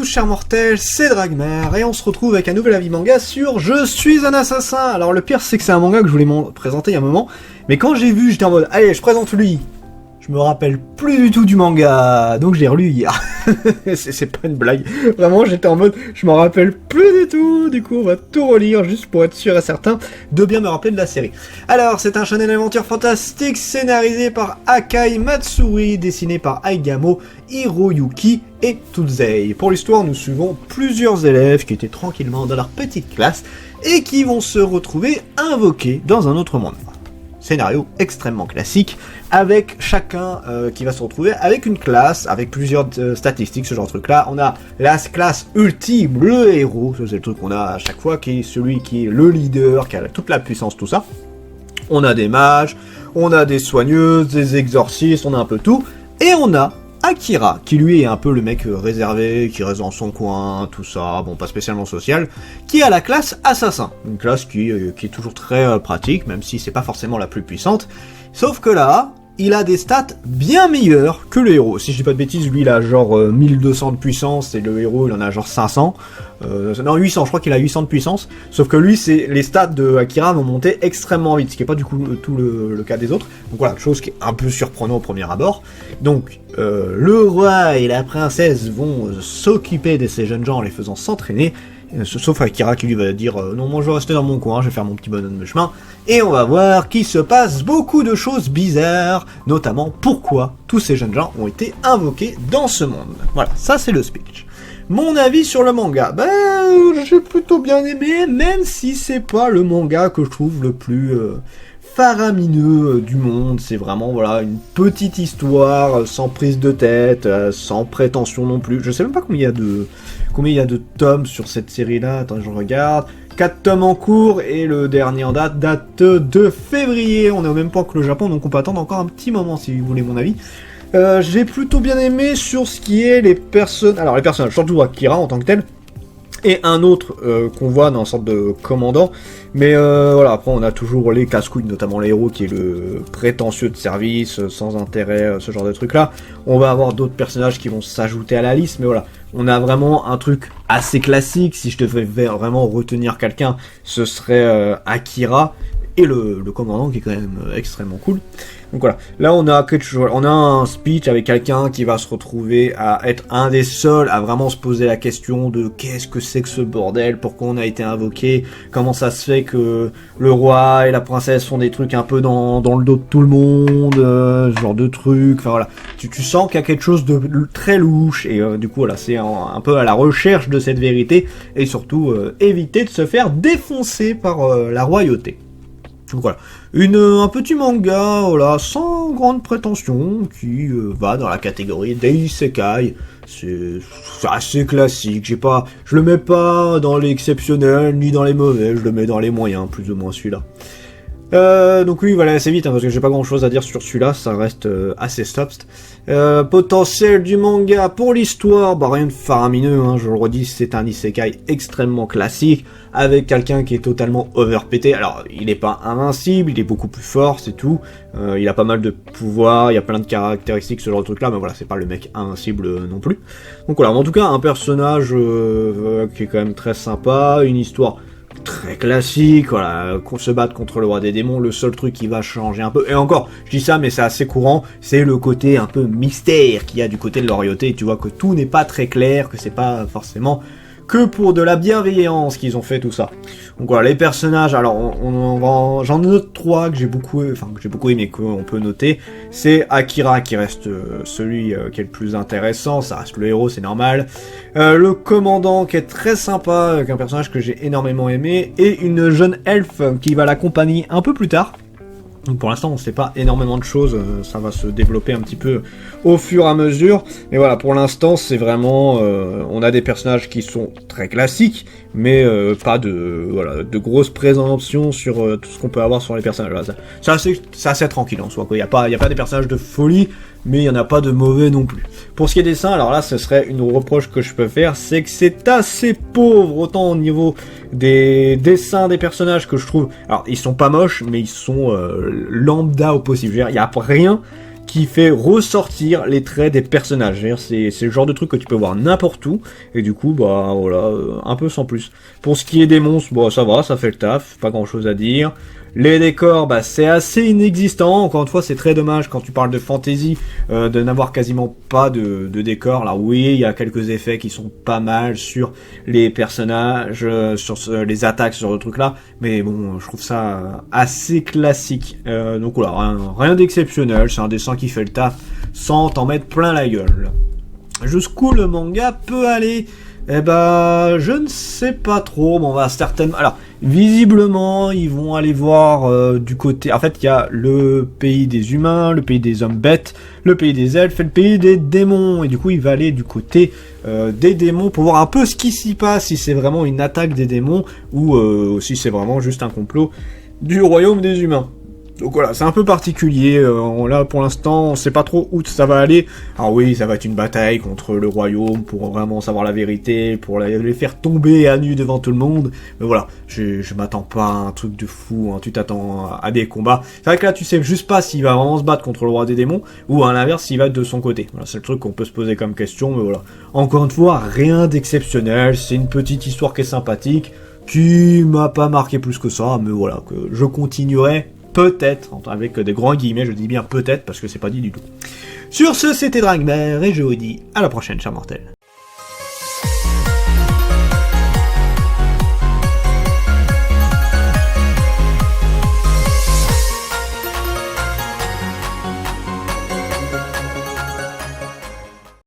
tous chers mortels, c'est Dragmer, et on se retrouve avec un nouvel avis manga sur Je suis un assassin. Alors le pire c'est que c'est un manga que je voulais présenter il y a un moment, mais quand j'ai vu j'étais en mode, allez je présente lui. Je me rappelle plus du tout du manga, donc je l'ai relu hier. c'est pas une blague. Vraiment, j'étais en mode, je m'en rappelle plus du tout. Du coup, on va tout relire juste pour être sûr et certain de bien me rappeler de la série. Alors, c'est un shonen aventure fantastique scénarisé par Akai Matsuri, dessiné par Aigamo, Hiroyuki et Tuzei. Pour l'histoire, nous suivons plusieurs élèves qui étaient tranquillement dans leur petite classe et qui vont se retrouver invoqués dans un autre monde. Scénario extrêmement classique, avec chacun qui va se retrouver avec une classe, avec plusieurs statistiques, ce genre de truc là. On a la classe ultime, le héros, ça c'est le truc qu'on a à chaque fois, qui est celui qui est le leader, qui a toute la puissance, tout ça. On a des mages, on a des soigneuses, des exorcistes, on a un peu tout, et on a Akira, qui lui est un peu le mec réservé, qui reste dans son coin, tout ça, bon pas spécialement social, qui a la classe assassin, une classe qui est toujours très pratique, même si c'est pas forcément la plus puissante, sauf que là, il a des stats bien meilleures que le héros. Si je dis pas de bêtises, lui il a genre 1200 de puissance, et le héros il en a genre 500, non 800, je crois qu'il a 800 de puissance, sauf que lui les stats de Akira vont monter extrêmement vite, ce qui est pas du coup tout le cas des autres, donc voilà, chose qui est un peu surprenant au premier abord. Donc le roi et la princesse vont s'occuper de ces jeunes gens en les faisant s'entraîner, sauf Akira qui lui va dire non, moi je vais rester dans mon coin, je vais faire mon petit bonhomme de chemin, et on va voir qu'il se passe beaucoup de choses bizarres, notamment pourquoi tous ces jeunes gens ont été invoqués dans ce monde. Voilà, ça c'est le speech. Mon avis sur le manga, j'ai plutôt bien aimé, même si c'est pas le manga que je trouve le plus faramineux du monde. C'est vraiment voilà une petite histoire sans prise de tête, sans prétention non plus. Je sais même pas combien il y a de tomes sur cette série-là. Attends, je regarde. 4 tomes en cours et le dernier en date de février. On est au même point que le Japon, donc on peut attendre encore un petit moment si vous voulez mon avis. J'ai plutôt bien aimé sur ce qui est les personnes. Alors les personnages, surtout Akira en tant que tel. Et un autre qu'on voit dans une sorte de commandant, mais voilà, après on a toujours les casse-couilles, notamment les héros qui est le prétentieux de service, sans intérêt, ce genre de truc là. On va avoir d'autres personnages qui vont s'ajouter à la liste, mais voilà, on a vraiment un truc assez classique. Si je devais vraiment retenir quelqu'un, ce serait Akira, et le commandant qui est quand même extrêmement cool. Donc voilà, là on a un speech avec quelqu'un qui va se retrouver à être un des seuls à vraiment se poser la question de qu'est-ce que c'est que ce bordel, pourquoi on a été invoqué, comment ça se fait que le roi et la princesse font des trucs un peu dans le dos de tout le monde, ce genre de trucs, enfin voilà, tu sens qu'il y a quelque chose de très louche, et du coup voilà, c'est un peu à la recherche de cette vérité, et surtout éviter de se faire défoncer par la royauté. Donc voilà, un petit manga, voilà, sans grande prétention, qui va dans la catégorie des isekai. C'est assez classique, je le mets pas dans les exceptionnels, ni dans les mauvais, je le mets dans les moyens, plus ou moins celui-là. Donc oui, voilà, assez vite, parce que j'ai pas grand chose à dire sur celui-là, ça reste assez soft. Potentiel du manga pour l'histoire, rien de faramineux, je le redis, c'est un isekai extrêmement classique, avec quelqu'un qui est totalement overpété. Alors, il est pas invincible, il est beaucoup plus fort, c'est tout. Il a pas mal de pouvoirs, il y a plein de caractéristiques, ce genre de truc-là, mais voilà, c'est pas le mec invincible non plus. Donc voilà, en tout cas, un personnage qui est quand même très sympa, une histoire très classique, voilà, qu'on se batte contre le roi des démons. Le seul truc qui va changer un peu, et encore, je dis ça mais c'est assez courant, c'est le côté un peu mystère qu'il y a du côté de la royauté. Tu vois que tout n'est pas très clair, que c'est pas forcément que pour de la bienveillance qu'ils ont fait tout ça. Donc voilà, les personnages, alors j'en note 3 que j'ai beaucoup aimé, qu'on peut noter. C'est Akira qui reste celui qui est le plus intéressant, ça reste le héros, c'est normal. Le commandant qui est très sympa, avec un personnage que j'ai énormément aimé, et une jeune elfe qui va l'accompagner un peu plus tard. Donc pour l'instant on sait pas énormément de choses, ça va se développer un petit peu au fur et à mesure, mais voilà, pour l'instant c'est vraiment, on a des personnages qui sont très classiques, mais pas de grosses présomptions sur tout ce qu'on peut avoir sur les personnages. Voilà, c'est assez tranquille en soi, quoi. Il y a pas des personnages de folie, mais il n'y en a pas de mauvais non plus. Pour ce qui est des dessins, alors là, ce serait une reproche que je peux faire, c'est que c'est assez pauvre, autant au niveau des dessins des personnages que je trouve... Alors, ils sont pas moches, mais ils sont lambda au possible. Il n'y a rien qui fait ressortir les traits des personnages. C'est le genre de truc que tu peux voir n'importe où, et du coup, bah voilà, un peu sans plus. Pour ce qui est des monstres, bon, ça va, ça fait le taf, pas grand chose à dire. Les décors, bah c'est assez inexistant, encore une fois c'est très dommage quand tu parles de fantasy de n'avoir quasiment pas de décors. Là oui, il y a quelques effets qui sont pas mal sur les personnages, sur les attaques, sur le truc là, mais bon je trouve ça assez classique. Donc voilà, rien d'exceptionnel, c'est un dessin qui fait le taf sans t'en mettre plein la gueule. Jusqu'où le manga peut aller? Eh ben, je ne sais pas trop. Bon, on va certainement. Alors, visiblement, ils vont aller voir du côté. En fait, il y a le pays des humains, le pays des hommes bêtes, le pays des elfes et le pays des démons. Et du coup, il va aller du côté des démons pour voir un peu ce qui s'y passe, si c'est vraiment une attaque des démons ou si c'est vraiment juste un complot du royaume des humains. Donc voilà, c'est un peu particulier, là pour l'instant on sait pas trop où ça va aller. Alors oui, ça va être une bataille contre le royaume pour vraiment savoir la vérité, pour les faire tomber à nu devant tout le monde. Mais voilà, je m'attends pas à un truc de fou, hein. Tu t'attends à des combats. C'est vrai que là tu sais juste pas s'il va vraiment se battre contre le roi des démons, ou à l'inverse s'il va être de son côté. Voilà, c'est le truc qu'on peut se poser comme question, mais voilà. Encore une fois, rien d'exceptionnel, c'est une petite histoire qui est sympathique, qui m'a pas marqué plus que ça, mais voilà, que je continuerai. Peut-être, avec des grands guillemets, je dis bien peut-être parce que c'est pas dit du tout. Sur ce, c'était Dragmer et je vous dis à la prochaine, chers mortels.